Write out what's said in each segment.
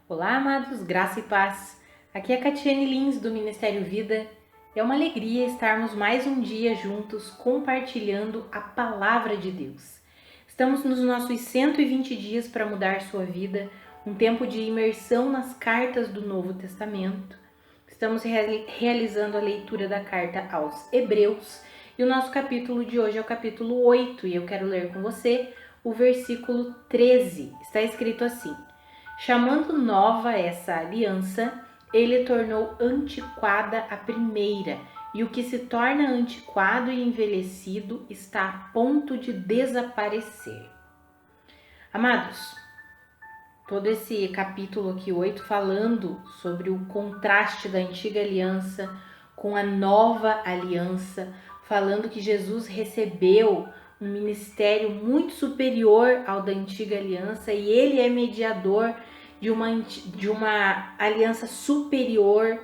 Olá, amados, graça e paz. Aqui é a Catiane Lins, do Ministério Vida. É uma alegria estarmos mais um dia juntos compartilhando a Palavra de Deus. Estamos nos nossos 120 dias para mudar sua vida, um tempo de imersão nas cartas do Novo Testamento. Estamos realizando a leitura da carta aos Hebreus e o nosso capítulo de hoje é o capítulo 8 e eu quero ler com você o versículo 13. Está escrito assim: chamando nova essa aliança, ele tornou antiquada a primeira, e o que se torna antiquado e envelhecido está a ponto de desaparecer. Amados, todo esse capítulo aqui 8 falando sobre o contraste da antiga aliança com a nova aliança, falando que Jesus recebeu um ministério muito superior ao da antiga aliança e ele é mediador de uma aliança superior,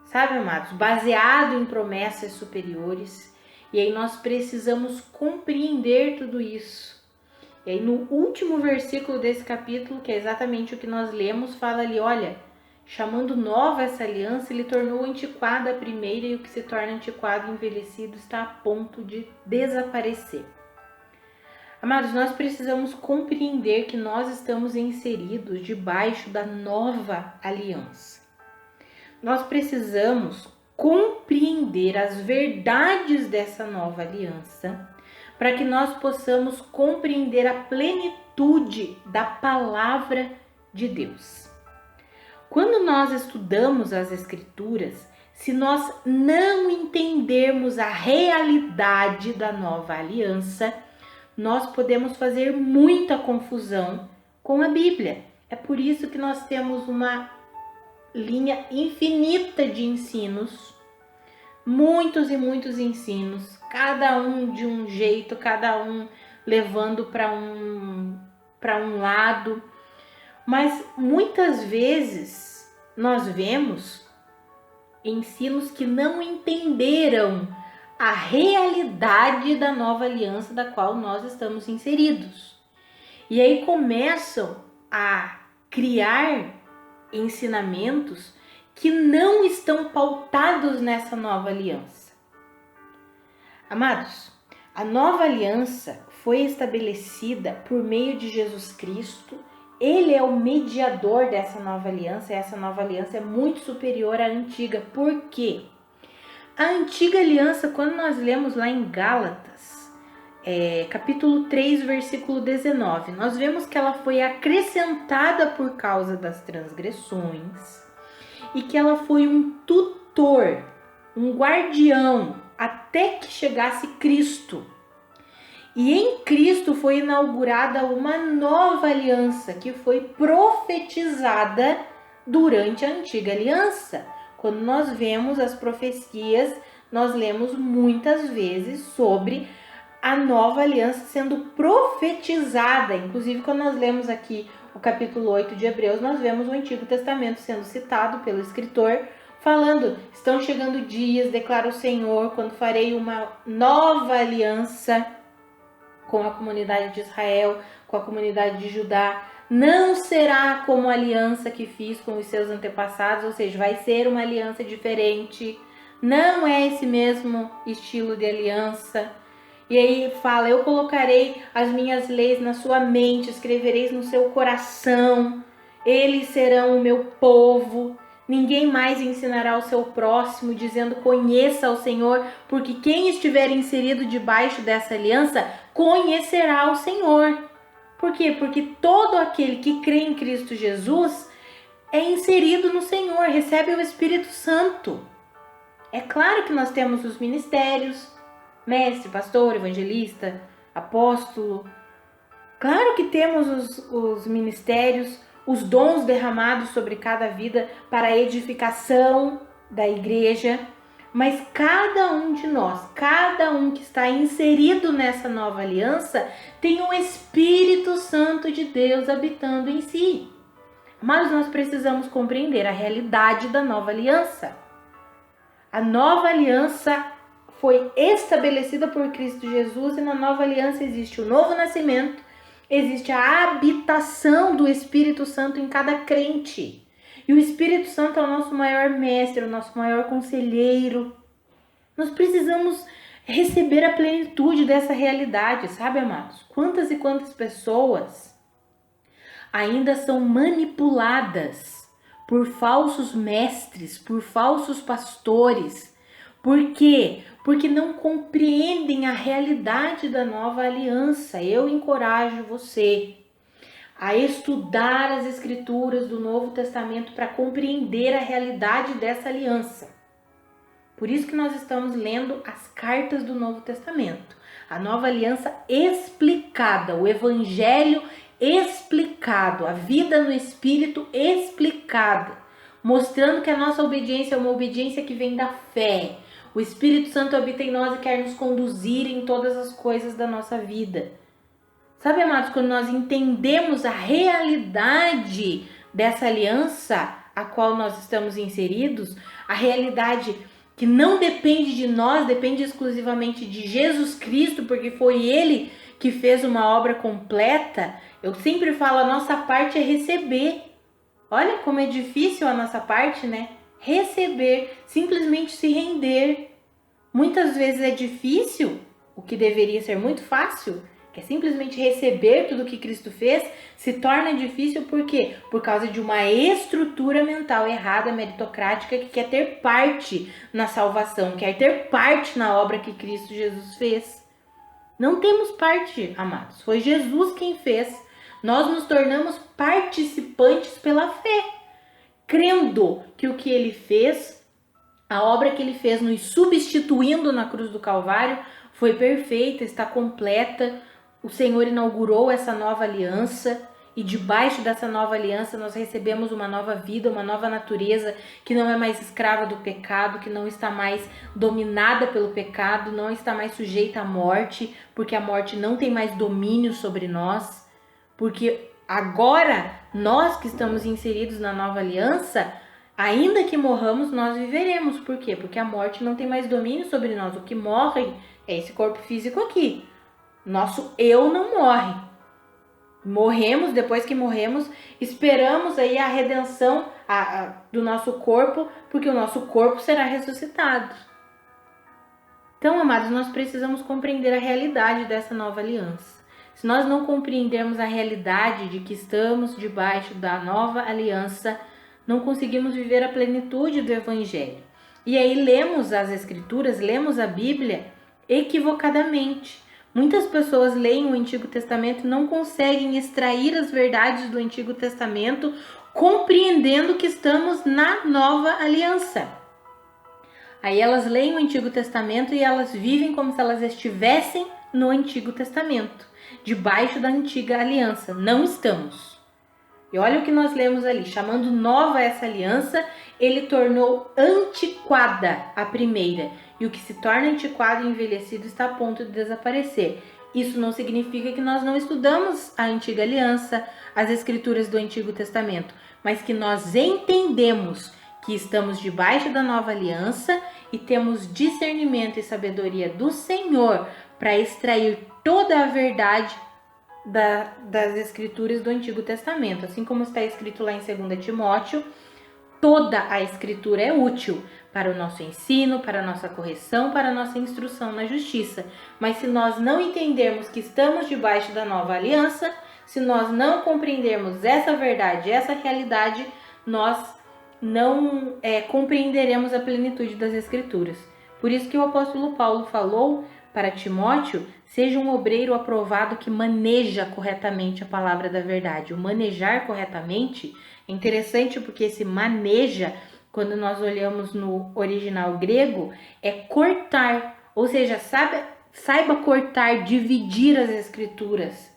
sabe, amados? Baseado em promessas superiores. E aí nós precisamos compreender tudo isso. E aí no último versículo desse capítulo, que é exatamente o que nós lemos, fala ali, olha, chamando nova essa aliança, ele tornou antiquada a primeira e o que se torna antiquado e envelhecido está a ponto de desaparecer. Amados, nós precisamos compreender que nós estamos inseridos debaixo da nova aliança. Nós precisamos compreender as verdades dessa nova aliança para que nós possamos compreender a plenitude da palavra de Deus. Quando nós estudamos as Escrituras, se nós não entendermos a realidade da nova aliança, nós podemos fazer muita confusão com a Bíblia. É por isso que nós temos uma linha infinita de ensinos, muitos e muitos ensinos, cada um de um jeito, cada um levando para um lado. Mas muitas vezes nós vemos ensinos que não entenderam a realidade da nova aliança da qual nós estamos inseridos. E aí começam a criar ensinamentos que não estão pautados nessa nova aliança. Amados, a nova aliança foi estabelecida por meio de Jesus Cristo. Ele é o mediador dessa nova aliança, e essa nova aliança é muito superior à antiga. Por quê? A antiga aliança, quando nós lemos lá em Gálatas, capítulo 3, versículo 19, nós vemos que ela foi acrescentada por causa das transgressões e que ela foi um tutor, um guardião, até que chegasse Cristo. E em Cristo foi inaugurada uma nova aliança que foi profetizada durante a antiga aliança. Quando nós vemos as profecias, nós lemos muitas vezes sobre a nova aliança sendo profetizada. Inclusive, quando nós lemos aqui o capítulo 8 de Hebreus, nós vemos o Antigo Testamento sendo citado pelo escritor, falando, estão chegando dias, declara o Senhor, quando farei uma nova aliança com a comunidade de Israel, com a comunidade de Judá. Não será como a aliança que fiz com os seus antepassados, ou seja, vai ser uma aliança diferente. Não é esse mesmo estilo de aliança. E aí fala, eu colocarei as minhas leis na sua mente, escrevereis no seu coração. Eles serão o meu povo. Ninguém mais ensinará ao seu próximo, dizendo, conheça ao Senhor, porque quem estiver inserido debaixo dessa aliança, conhecerá ao Senhor. Por quê? Porque todo aquele que crê em Cristo Jesus é inserido no Senhor, recebe o Espírito Santo. É claro que nós temos os ministérios, mestre, pastor, evangelista, apóstolo. Claro que temos os ministérios, os dons derramados sobre cada vida para a edificação da igreja, mas cada um de nós, cada um que está inserido nessa nova aliança, tem o Espírito Santo de Deus habitando em si. Mas nós precisamos compreender a realidade da nova aliança. A nova aliança foi estabelecida por Cristo Jesus e na nova aliança existe o novo nascimento existe a habitação do Espírito Santo em cada crente. E o Espírito Santo é o nosso maior mestre, o nosso maior conselheiro. Nós precisamos receber a plenitude dessa realidade, sabe, amados? Quantas e quantas pessoas ainda são manipuladas por falsos mestres, por falsos pastores. Por quê? Porque não compreendem a realidade da nova aliança. Eu encorajo você a estudar as escrituras do Novo Testamento para compreender a realidade dessa aliança. Por isso que nós estamos lendo as cartas do Novo Testamento. A nova aliança explicada, o evangelho explicado, a vida no Espírito explicada, mostrando que a nossa obediência é uma obediência que vem da fé. O Espírito Santo habita em nós e quer nos conduzir em todas as coisas da nossa vida. Sabe, amados, quando nós entendemos a realidade dessa aliança a qual nós estamos inseridos, a realidade que não depende de nós, depende exclusivamente de Jesus Cristo, porque foi Ele que fez uma obra completa. Eu sempre falo, a nossa parte é receber. Olha como é difícil a nossa parte, né? Receber, simplesmente se render. Muitas vezes é difícil, o que deveria ser muito fácil, que é simplesmente receber tudo que Cristo fez, se torna difícil por quê? Por causa de uma estrutura mental errada, meritocrática, que quer ter parte na salvação, quer ter parte na obra que Cristo Jesus fez. Não temos parte, amados. Foi Jesus quem fez. Nós nos tornamos participantes pela fé, crendo que o que Ele fez, a obra que Ele fez nos substituindo na cruz do Calvário, foi perfeita, está completa. O Senhor inaugurou essa nova aliança e debaixo dessa nova aliança nós recebemos uma nova vida, uma nova natureza que não é mais escrava do pecado, que não está mais dominada pelo pecado, não está mais sujeita à morte, porque a morte não tem mais domínio sobre nós, porque agora nós que estamos inseridos na nova aliança, ainda que morramos, nós viveremos. Por quê? Porque a morte não tem mais domínio sobre nós. O que morre é esse corpo físico aqui. Nosso eu não morre. Morremos, depois que morremos, esperamos aí a redenção do nosso corpo, porque o nosso corpo será ressuscitado. Então, amados, nós precisamos compreender a realidade dessa nova aliança. Se nós não compreendermos a realidade de que estamos debaixo da nova aliança, não conseguimos viver a plenitude do Evangelho. E aí lemos as Escrituras, lemos a Bíblia equivocadamente. Muitas pessoas leem o Antigo Testamento e não conseguem extrair as verdades do Antigo Testamento, compreendendo que estamos na nova aliança. Aí elas leem o Antigo Testamento e elas vivem como se elas estivessem no Antigo Testamento, debaixo da antiga aliança. Não estamos. E olha o que nós lemos ali, chamando nova essa aliança, ele tornou antiquada a primeira. E o que se torna antiquado e envelhecido está a ponto de desaparecer. Isso não significa que nós não estudamos a antiga aliança, as escrituras do Antigo Testamento, mas que nós entendemos que estamos debaixo da nova aliança e temos discernimento e sabedoria do Senhor para extrair toda a verdade das escrituras do Antigo Testamento. Assim como está escrito lá em 2 Timóteo, toda a escritura é útil para o nosso ensino, para a nossa correção, para a nossa instrução na justiça. Mas se nós não entendermos que estamos debaixo da nova aliança, se nós não compreendermos essa verdade, essa realidade, nós não compreenderemos a plenitude das escrituras. Por isso que o apóstolo Paulo falou para Timóteo, seja um obreiro aprovado que maneja corretamente a palavra da verdade. O manejar corretamente é interessante porque esse maneja, quando nós olhamos no original grego, é cortar. Ou seja, saiba cortar, dividir as escrituras.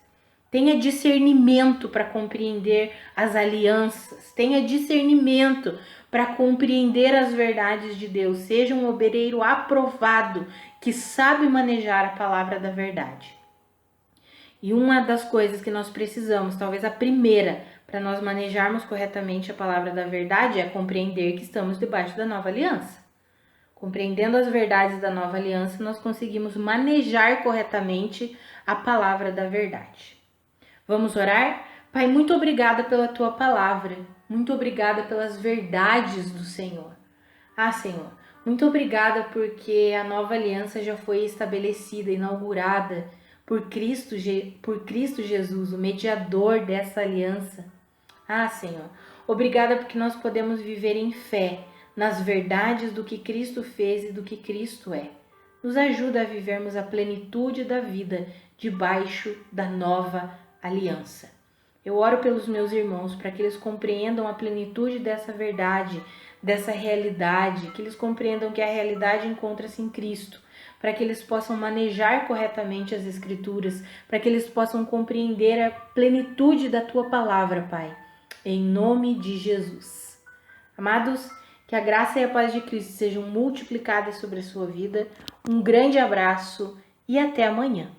Tenha discernimento para compreender as alianças. Tenha discernimento para compreender as verdades de Deus. Seja um obreiro aprovado que sabe manejar a palavra da verdade. E uma das coisas que nós precisamos, talvez a primeira, para nós manejarmos corretamente a palavra da verdade é compreender que estamos debaixo da nova aliança. Compreendendo as verdades da nova aliança, nós conseguimos manejar corretamente a palavra da verdade. Vamos orar? Pai, muito obrigada pela tua palavra, muito obrigada pelas verdades do Senhor. Senhor, muito obrigada porque a nova aliança já foi estabelecida, inaugurada por Cristo Jesus, o mediador dessa aliança. Senhor, obrigada porque nós podemos viver em fé nas verdades do que Cristo fez e do que Cristo é. Nos ajuda a vivermos a plenitude da vida debaixo da nova aliança. Eu oro pelos meus irmãos para que eles compreendam a plenitude dessa verdade, dessa realidade, que eles compreendam que a realidade encontra-se em Cristo, para que eles possam manejar corretamente as Escrituras, para que eles possam compreender a plenitude da Tua palavra, Pai. Em nome de Jesus. Amados, que a graça e a paz de Cristo sejam multiplicadas sobre a sua vida. Um grande abraço e até amanhã.